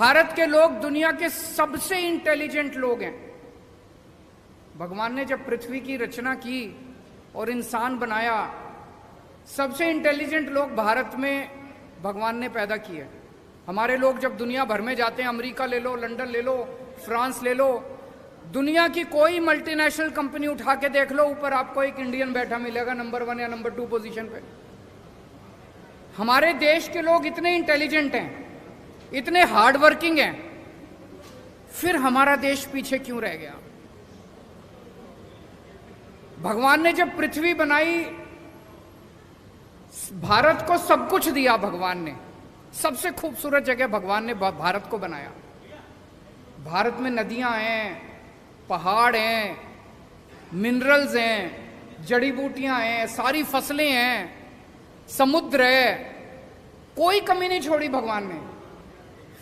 भारत के लोग दुनिया के सबसे इंटेलिजेंट लोग हैं। भगवान ने जब पृथ्वी की रचना की और इंसान बनाया, सबसे इंटेलिजेंट लोग भारत में भगवान ने पैदा किए। हमारे लोग जब दुनिया भर में जाते हैं, अमेरिका ले लो, लंदन ले लो, फ्रांस ले लो, दुनिया की कोई मल्टीनेशनल कंपनी उठा के देख लो, ऊपर आपको एक इंडियन बैठा मिलेगा नंबर 1 या नंबर 2 पोजीशन पे। हमारे देश के लोग इतने इंटेलिजेंट हैं, इतने हार्ड वर्किंग हैं, फिर हमारा देश पीछे क्यों रह गया? भगवान ने जब पृथ्वी बनाई, भारत को सब कुछ दिया। भगवान ने सबसे खूबसूरत जगह भगवान ने भारत को बनाया। भारत में नदियां हैं, पहाड़ हैं, मिनरल्स हैं, जड़ी बूटियां हैं, सारी फसलें हैं, समुद्र है, कोई कमी नहीं छोड़ी भगवान ने।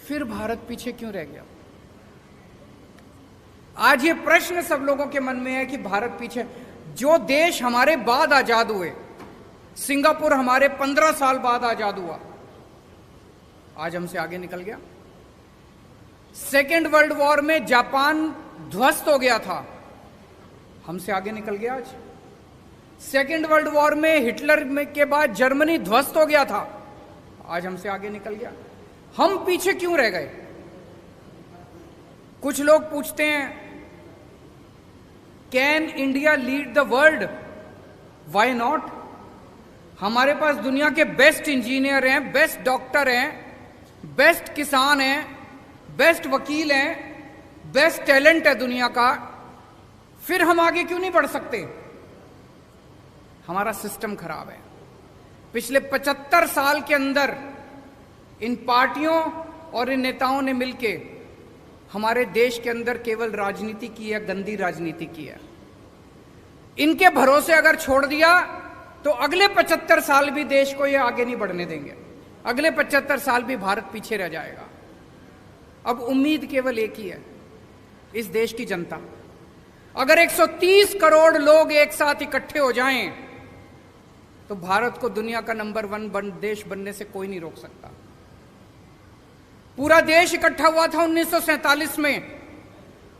फिर भारत पीछे क्यों रह गया? आज ये प्रश्न सब लोगों के मन में है कि भारत पीछे। जो देश हमारे बाद आजाद हुए, सिंगापुर हमारे 15 साल बाद आजाद हुआ, आज हमसे आगे निकल गया। सेकेंड वर्ल्ड वॉर में जापान ध्वस्त हो गया था, हमसे आगे निकल गया आज। सेकेंड वर्ल्ड वॉर में हिटलर के बाद जर्मनी ध्वस्त हो गया था, आज हमसे आगे निकल गया। हम पीछे क्यों रह गए? कुछ लोग पूछते हैं, can India lead the world? Why not? हमारे पास दुनिया के बेस्ट इंजीनियर हैं, बेस्ट डॉक्टर हैं, बेस्ट किसान हैं, बेस्ट वकील हैं, बेस्ट टैलेंट है दुनिया का। फिर हम आगे क्यों नहीं बढ़ सकते? हमारा सिस्टम खराब है। पिछले 75 साल के अंदर इन पार्टियों और इन नेताओं ने मिलके हमारे देश के अंदर केवल राजनीति की है, गंदी राजनीति की है। इनके भरोसे अगर छोड़ दिया तो अगले 75 साल भी देश को ये आगे नहीं बढ़ने देंगे। अगले 75 साल भी भारत पीछे रह जाएगा। अब उम्मीद केवल एक ही है, इस देश की जनता। अगर 130 करोड़ लोग एक साथ इकट्ठे हो जाएं तो भारत को दुनिया का नंबर 1 देश बनने से कोई नहीं रोक सकता। पूरा देश इकट्ठा हुआ था 1947 में।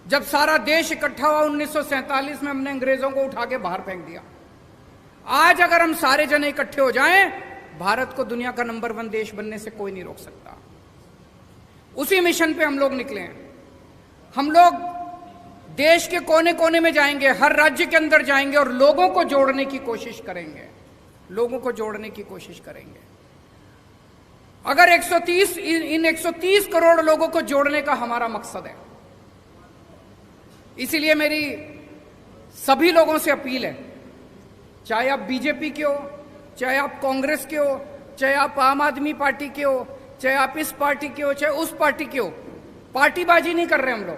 जब सारा देश इकट्ठा हुआ 1947 में, हमने अंग्रेजों को उठा के बाहर फेंक दिया। आज अगर हम सारे जने इकट्ठे हो जाएं, भारत को दुनिया का नंबर 1 देश बनने से कोई नहीं रोक सकता। उसी मिशन पे हम लोग निकले हैं। हम लोग देश के कोने कोने में जाएंगे, हर राज्य के अंदर जाएंगे और लोगों को जोड़ने की कोशिश करेंगे। लोगों को जोड़ने की कोशिश करेंगे। अगर 130 करोड़ लोगों को जोड़ने का हमारा मकसद है। इसीलिए मेरी सभी लोगों से अपील है, चाहे आप बीजेपी के हो, चाहे आप कांग्रेस के हो, चाहे आप आम आदमी पार्टी के हो, चाहे आप इस पार्टी के हो, चाहे उस पार्टी के हो, पार्टीबाजी नहीं कर रहे हम लोग।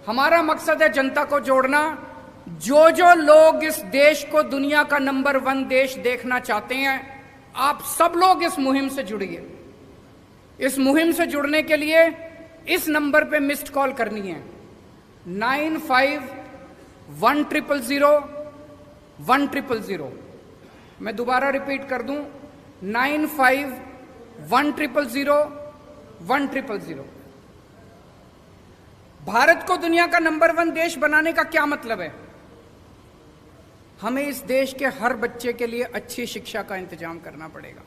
हमारा मकसद है जनता को जोड़ना। जो लोग इस देश को दुनिया का नंबर 1 देश देखना चाहते हैं, आप सब लोग इस मुहिम से जुड़िए। इस मुहिम से जुड़ने के लिए इस नंबर पे मिस्ड कॉल करनी है, 95100100। मैं दोबारा रिपीट कर दूं, 95100100। भारत को दुनिया का नंबर 1 देश बनाने का क्या मतलब है? हमें इस देश के हर बच्चे के लिए अच्छी शिक्षा का इंतजाम करना पड़ेगा।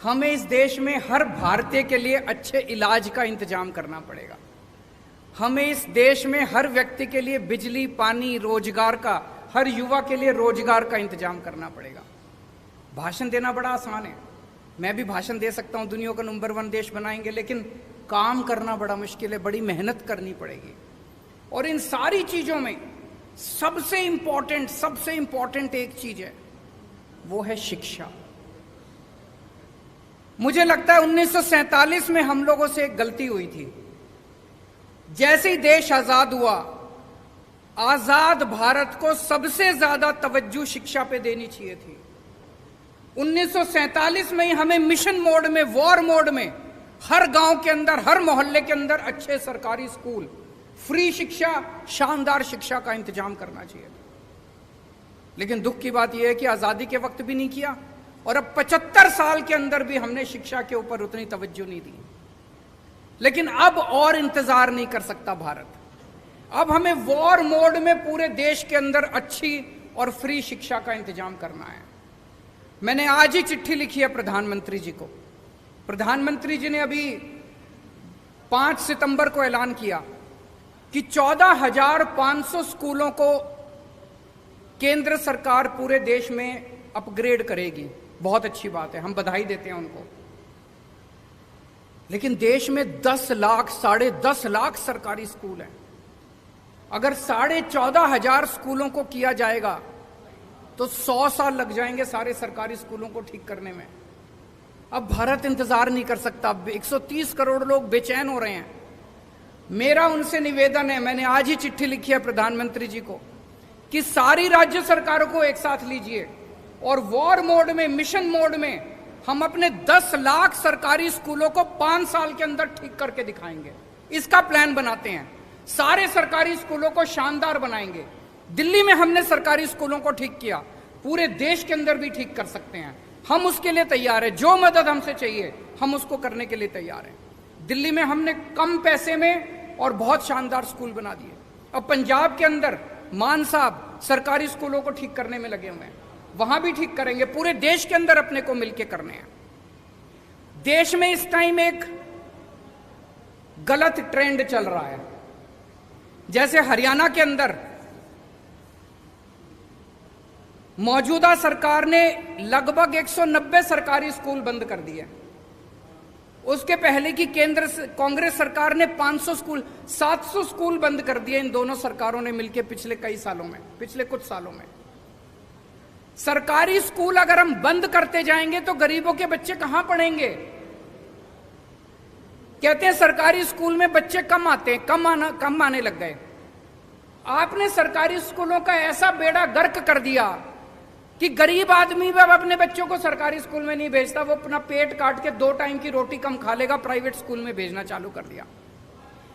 हमें इस देश में हर भारतीय के लिए अच्छे इलाज का इंतजाम करना पड़ेगा। हमें इस देश में हर व्यक्ति के लिए बिजली, पानी, रोजगार का, हर युवा के लिए रोजगार का इंतजाम करना पड़ेगा। भाषण देना बड़ा आसान है, मैं भी भाषण दे सकता हूं, दुनिया का नंबर 1 देश बनाएंगे, लेकिन काम करना बड़ा मुश्किल है, बड़ी मेहनत करनी पड़ेगी। और इन सारी चीजों में सबसे इंपॉर्टेंट एक चीज है, वो है शिक्षा। मुझे लगता है 1947 में हम लोगों से एक गलती हुई थी। जैसे ही देश आजाद हुआ, आजाद भारत को सबसे ज्यादा तवज्जो शिक्षा पे देनी चाहिए थी। 1947 में ही हमें मिशन मोड में, वॉर मोड में, हर गांव के अंदर, हर मोहल्ले के अंदर अच्छे सरकारी स्कूल, फ्री शिक्षा, शानदार शिक्षा का इंतजाम करना चाहिए था। लेकिन दुख की बात यह है कि आजादी के वक्त भी नहीं किया और अब 75 साल के अंदर भी हमने शिक्षा के ऊपर उतनी तवज्जो नहीं दी। लेकिन अब और इंतजार नहीं कर सकता भारत। अब हमें वॉर मोड में पूरे देश के अंदर अच्छी और फ्री शिक्षा का इंतजाम करना है। मैंने आज ही चिट्ठी लिखी है प्रधानमंत्री जी को। प्रधानमंत्री जी ने अभी 5 सितंबर को ऐलान किया कि 14,500 स्कूलों को केंद्र सरकार पूरे देश में अपग्रेड करेगी। बहुत अच्छी बात है, हम बधाई देते हैं उनको। लेकिन देश में 10 लाख, 10.5 लाख सरकारी स्कूल हैं। अगर 14,500 स्कूलों को किया जाएगा तो 100 साल लग जाएंगे सारे सरकारी स्कूलों को ठीक करने में। अब भारत इंतजार नहीं कर सकता। 130 करोड़ लोग बेचैन हो रहे हैं। मेरा उनसे निवेदन है, मैंने आज ही चिट्ठी लिखी है प्रधानमंत्री जी को, कि सारी राज्य सरकारों को एक साथ लीजिए और वॉर मोड में, मिशन मोड में हम अपने 10 लाख सरकारी स्कूलों को 5 साल के अंदर ठीक करके दिखाएंगे। इसका प्लान बनाते हैं। सारे सरकारी स्कूलों को शानदार बनाएंगे। दिल्ली में हमने सरकारी स्कूलों को ठीक किया, पूरे देश के अंदर भी ठीक कर सकते हैं। हम उसके लिए तैयार हैं। जो मदद हमसे चाहिए हम उसको करने के लिए तैयार हैं। दिल्ली में हमने कम पैसे में और बहुत शानदार स्कूल बना दिए। अब पंजाब के अंदर मान साहब सरकारी स्कूलों को ठीक करने में लगे हुए हैं, वहां भी ठीक करेंगे। पूरे देश के अंदर अपने को मिलकर करने हैं। देश में इस टाइम एक गलत ट्रेंड चल रहा है। जैसे हरियाणा के अंदर मौजूदा सरकार ने लगभग 190 सरकारी स्कूल बंद कर दिए। उसके पहले की केंद्र कांग्रेस सरकार ने 500 स्कूल, 700 स्कूल बंद कर दिए। इन दोनों सरकारों ने मिलकर पिछले कई सालों में, पिछले कुछ सालों में। सरकारी स्कूल अगर हम बंद करते जाएंगे तो गरीबों के बच्चे कहां पढ़ेंगे? कहते हैं सरकारी स्कूल में बच्चे कम आते हैं, कम आने लग गए। आपने सरकारी स्कूलों का ऐसा बेड़ा गर्क कर दिया कि गरीब आदमी अब अपने बच्चों को सरकारी स्कूल में नहीं भेजता। वो अपना पेट काट के 2 टाइम की रोटी कम खा लेगा, प्राइवेट स्कूल में भेजना चालू कर दिया।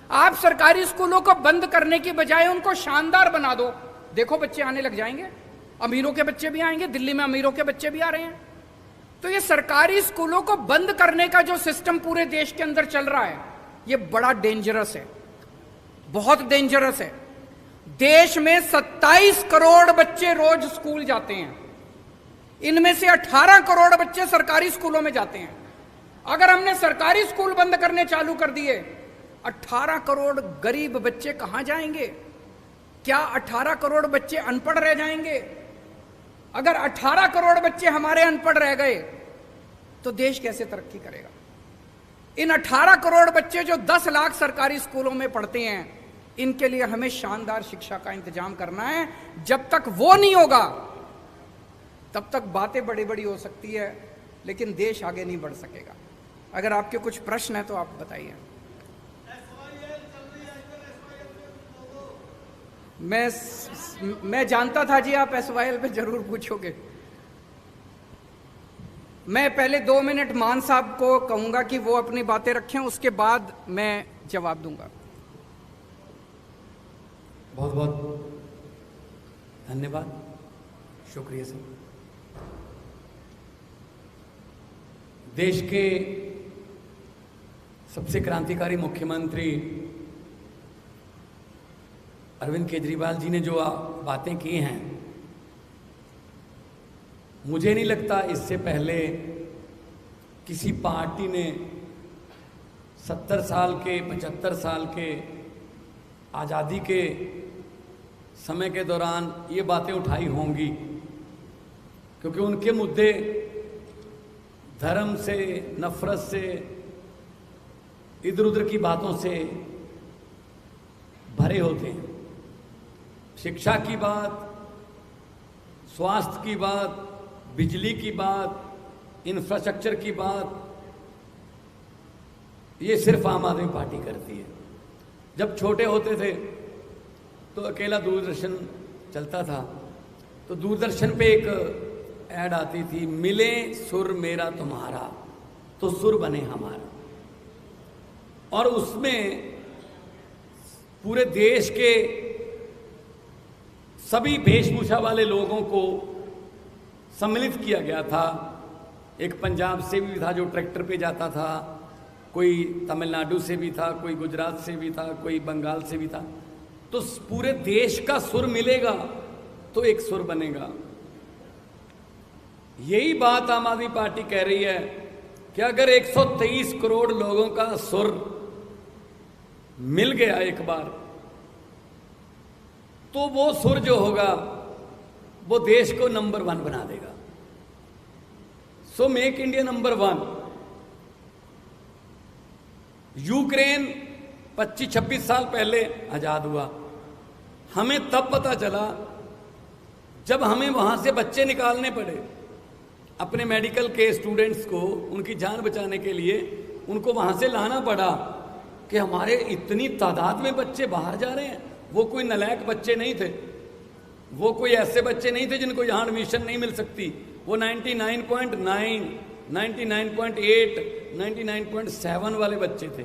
आप सरकारी स्कूलों को बंद करने की बजाय उनको शानदार बना दो। देखो बच्चे आने लग जाएंगे, अमीरों के बच्चे भी आएंगे। दिल्ली में अमीरों के बच्चे भी आ रहे हैं। तो ये सरकारी स्कूलों को बंद करने का जो सिस्टम पूरे देश के अंदर चल रहा है, ये बड़ा डेंजरस है, बहुत डेंजरस है। देश में 27 करोड़ बच्चे रोज स्कूल जाते हैं। इनमें से 18 करोड़ बच्चे सरकारी स्कूलों में जाते हैं। अगर हमने सरकारी स्कूल बंद करने चालू कर दिए, 18 करोड़ गरीब बच्चे कहां जाएंगे? क्या 18 करोड़ बच्चे अनपढ़ रह जाएंगे? अगर 18 करोड़ बच्चे हमारे अनपढ़ रह गए तो देश कैसे तरक्की करेगा? इन 18 करोड़ बच्चे जो 10 लाख सरकारी स्कूलों में पढ़ते हैं, इनके लिए हमें शानदार शिक्षा का इंतजाम करना है। जब तक वो नहीं होगा तब तक बातें बड़ी बड़ी हो सकती है, लेकिन देश आगे नहीं बढ़ सकेगा। अगर आपके कुछ प्रश्न है तो आप बताइए। मैं जानता था जी आप SYL पे जरूर पूछोगे। मैं पहले 2 मिनट मान साहब को कहूंगा कि वो अपनी बातें रखें, उसके बाद मैं जवाब दूंगा। बहुत बहुत धन्यवाद, शुक्रिया सर। देश के सबसे क्रांतिकारी मुख्यमंत्री अरविंद केजरीवाल जी ने जो बातें की हैं, मुझे नहीं लगता इससे पहले किसी पार्टी ने 70 साल के, 75 साल के आज़ादी के समय के दौरान ये बातें उठाई होंगी, क्योंकि उनके मुद्दे धर्म से, नफरत से, इधर उधर की बातों से भरे होते हैं। शिक्षा की बात, स्वास्थ्य की बात, बिजली की बात, इंफ्रास्ट्रक्चर की बात, ये सिर्फ आम आदमी पार्टी करती है। जब छोटे होते थे तो अकेला दूरदर्शन चलता था, तो दूरदर्शन पे एक ऐड आती थी, मिले सुर मेरा तुम्हारा तो सुर बने हमारा। और उसमें पूरे देश के सभी वेशभूषा वाले लोगों को सम्मिलित किया गया था। एक पंजाब से भी था जो ट्रैक्टर पे जाता था, कोई तमिलनाडु से भी था, कोई गुजरात से भी था, कोई बंगाल से भी था। तो पूरे देश का सुर मिलेगा तो एक सुर बनेगा। यही बात आम आदमी पार्टी कह रही है कि अगर 123 करोड़ लोगों का सुर मिल गया एक बार, तो वो सुर जो होगा वो देश को नंबर 1 बना देगा। So make India number 1। Ukraine 25-26 साल पहले आजाद हुआ। हमें तब पता चला जब हमें वहां से बच्चे निकालने पड़े, अपने मेडिकल के स्टूडेंट्स को उनकी जान बचाने के लिए उनको वहां से लाना पड़ा कि हमारे इतनी तादाद में बच्चे बाहर जा रहे हैं। वो कोई नालायक बच्चे नहीं थे, वो कोई ऐसे बच्चे नहीं थे जिनको यहाँ एडमिशन नहीं मिल सकती। वो 99.9, 99.8, 99.7 वाले बच्चे थे।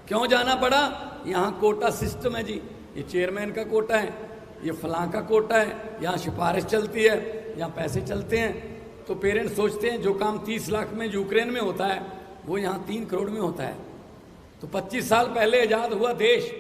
क्यों जाना पड़ा? यहाँ कोटा सिस्टम है जी, ये चेयरमैन का कोटा है, ये फलां का कोटा है, यहाँ सिफारिश चलती है, यहाँ पैसे चलते हैं। तो पेरेंट्स सोचते हैं जो काम 30 लाख में यूक्रेन में होता है वो यहाँ 3 करोड़ में होता है। तो 25 साल पहले आज़ाद हुआ देश,